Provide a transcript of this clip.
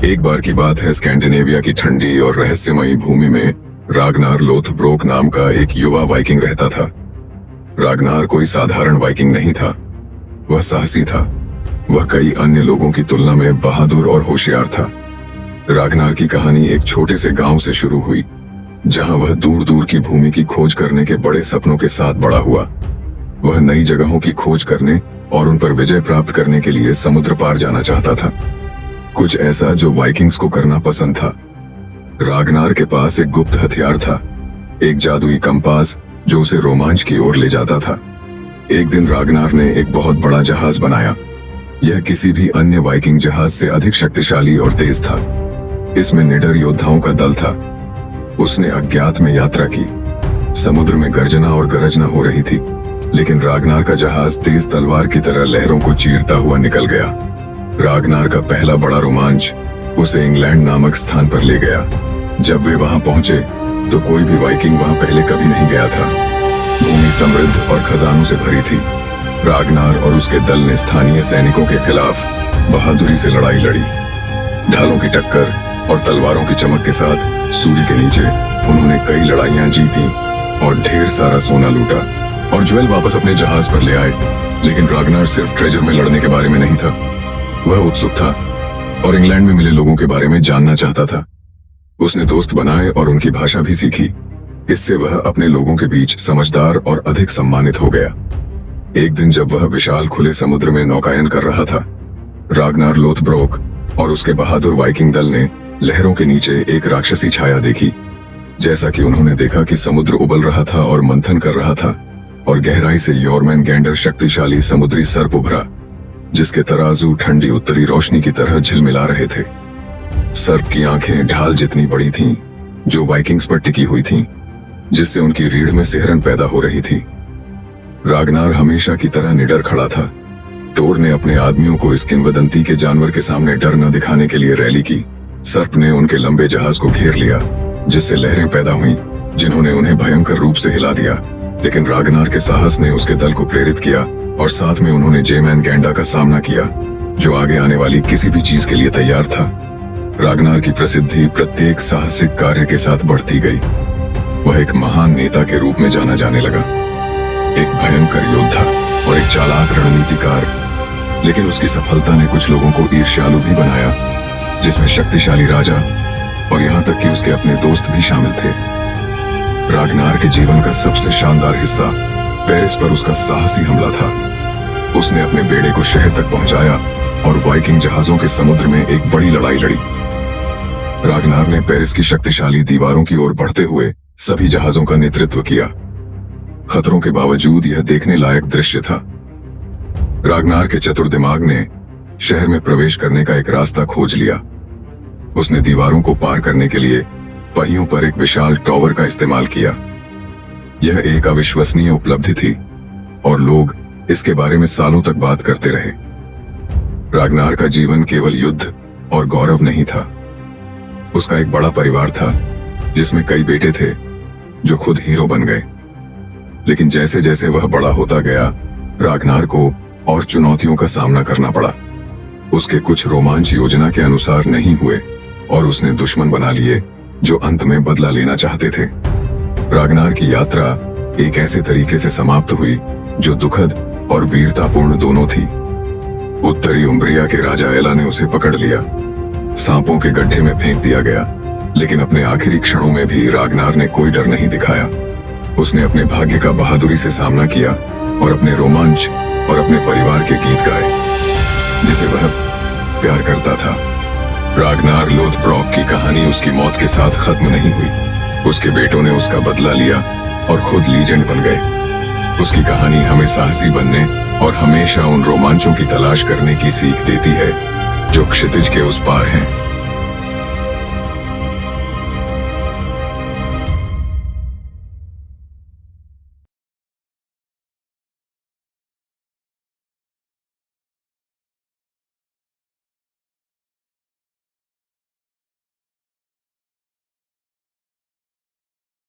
एक बार की बात है, स्कैंडिनेविया की ठंडी और रहस्यमयी भूमि में रागनार लोथब्रोक नाम का एक युवा वाइकिंग रहता था। रागनार कोई साधारण वाइकिंग नहीं था, वह साहसी था। वह कई अन्य लोगों की तुलना में बहादुर और होशियार था। रागनार की कहानी एक छोटे से गांव से शुरू हुई, जहां वह दूर दूर की भूमि की खोज करने के बड़े सपनों के साथ बड़ा हुआ। वह नई जगहों की खोज करने और उन पर विजय प्राप्त करने के लिए समुद्र पार जाना चाहता था, कुछ ऐसा जो वाइकिंग्स को करना पसंद था। रागनार के पास एक गुप्त हथियार था, एक जादुई कंपास जो उसे रोमांच की ओर ले जाता था। एक दिन रागनार ने एक बहुत बड़ा जहाज बनाया। यह किसी भी अन्य वाइकिंग जहाज से अधिक शक्तिशाली और तेज था। इसमें निडर योद्धाओं का दल था। उसने अज्ञात में यात्रा की। समुद्र में गर्जना और गरजना हो रही थी, लेकिन रागनार का जहाज तेज तलवार की तरह लहरों को चीरता हुआ निकल गया। रागनार का पहला बड़ा रोमांच उसे इंग्लैंड नामक स्थान पर ले गया। जब वे वहां पहुंचे तो कोई भी वाइकिंग वहां पहले कभी नहीं गया था। भूमि समृद्ध और खजानों से भरी थी। रागनार और उसके दल ने स्थानीय सैनिकों के खिलाफ बहादुरी से लड़ाई लड़ी। ढालों की टक्कर और तलवारों की चमक के साथ सूर्य के नीचे उन्होंने कई लड़ाइयां जीती और ढेर सारा सोना लूटा और ज्वेल वापस अपने जहाज पर ले आए। लेकिन रागनार सिर्फ ट्रेजर में लड़ने के बारे में नहीं था, वह उत्सुक था और इंग्लैंड में मिले लोगों के बारे में जानना चाहता था। उसने दोस्त बनाए और उनकी भाषा भी सीखी। इससे वह अपने लोगों के बीच समझदार और अधिक सम्मानित हो गया। एक दिन जब वह विशाल खुले समुद्र में नौकायन कर रहा था, रागनार लोथब्रोक और उसके बहादुर वाइकिंग दल ने लहरों के नीचे एक राक्षसी छाया देखी। जैसा कि उन्होंने देखा कि समुद्र उबल रहा था और मंथन कर रहा था, और गहराई से योरमैनगैंडर शक्तिशाली समुद्री सर्प उभरा, जिसके तराजू ठंडी उत्तरी रोशनी की तरह झिलमिला रहे थे। सर्प की आंखें ढाल जितनी बड़ी थीं, जो वाइकिंग्स पर टिकी हुई थीं, जिससे उनकी रीढ़ में सिहरन पैदा हो रही थी। रागनार हमेशा की तरह निडर खड़ा था। टोर ने अपने आदमियों को इस किंवदंती के जानवर के सामने डर न दिखाने के लिए रैली की। सर्प ने उनके लंबे जहाज को घेर लिया, जिससे लहरें पैदा हुईं, जिन्होंने उन्हें भयंकर रूप से हिला दिया। लेकिन रागनार के साहस ने उसके दल को प्रेरित किया और साथ में उन्होंने जेमैनगैंडा का सामना किया, जो आगे आने वाली किसी भी चीज के लिए तैयार था। रागनार की प्रसिद्धि प्रत्येक साहसिक कार्य के साथ बढ़ती गई। वह एक महान नेता के रूप में जाना जाने लगा, एक भयंकर योद्धा और एक चालाक रणनीतिकार। लेकिन उसकी सफलता ने कुछ लोगों को ईर्ष्यालु भी बनाया, जिसमें शक्तिशाली राजा और यहाँ तक कि उसके अपने दोस्त भी शामिल थे। रागनार के जीवन का सबसे शानदार हिस्सा पेरिस पर उसका साहसी हमला था। उसने अपने बेड़े को शहर तक पहुंचाया और वाइकिंग जहाजों के समुद्र में एक बड़ी लड़ाई लड़ी। रागनार ने पेरिस की शक्तिशाली दीवारों की ओर बढ़ते हुए सभी जहाजों का नेतृत्व किया। खतरों के बावजूद यह देखने लायक दृश्य था। रागनार के चतुर दिमाग ने शहर में प्रवेश करने का एक रास्ता खोज लिया। उसने दीवारों को पार करने के लिए पहियों पर एक विशाल टॉवर का इस्तेमाल किया। यह एक अविश्वसनीय उपलब्धि थी और लोग इसके बारे में सालों तक बात करते रहे। रागनार का जीवन केवल युद्ध और गौरव नहीं था। उसका एक बड़ा परिवार था, जिसमें कई बेटे थे जो खुद हीरो बन गए। लेकिन जैसे जैसे वह बड़ा होता गया, रागनार को और चुनौतियों का सामना करना पड़ा। उसके कुछ रोमांच योजना के अनुसार नहीं हुए और उसने दुश्मन बना लिए जो अंत में बदला लेना चाहते थे। रागनार की यात्रा एक ऐसे तरीके से समाप्त हुई जो दुखद और वीरतापूर्ण दोनों थी। उत्तरी उम्ब्रिया के राजा एला ने उसे पकड़ लिया, सांपों के गड्ढे में फेंक दिया गया। लेकिन अपने आखिरी क्षणों में भी रागनार ने कोई डर नहीं दिखाया। उसने अपने भाग्य का बहादुरी से सामना किया और अपने रोमांच और अपने परिवार के गीत गाए, जिसे वह प्यार करता था। रागनार लोथब्रोक की कहानी उसकी मौत के साथ खत्म नहीं हुई। उसके बेटों ने उसका बदला लिया और खुद लीजेंड बन गए। उसकी कहानी हमें साहसी बनने और हमेशा उन रोमांचों की तलाश करने की सीख देती है जो क्षितिज के उस पार हैं।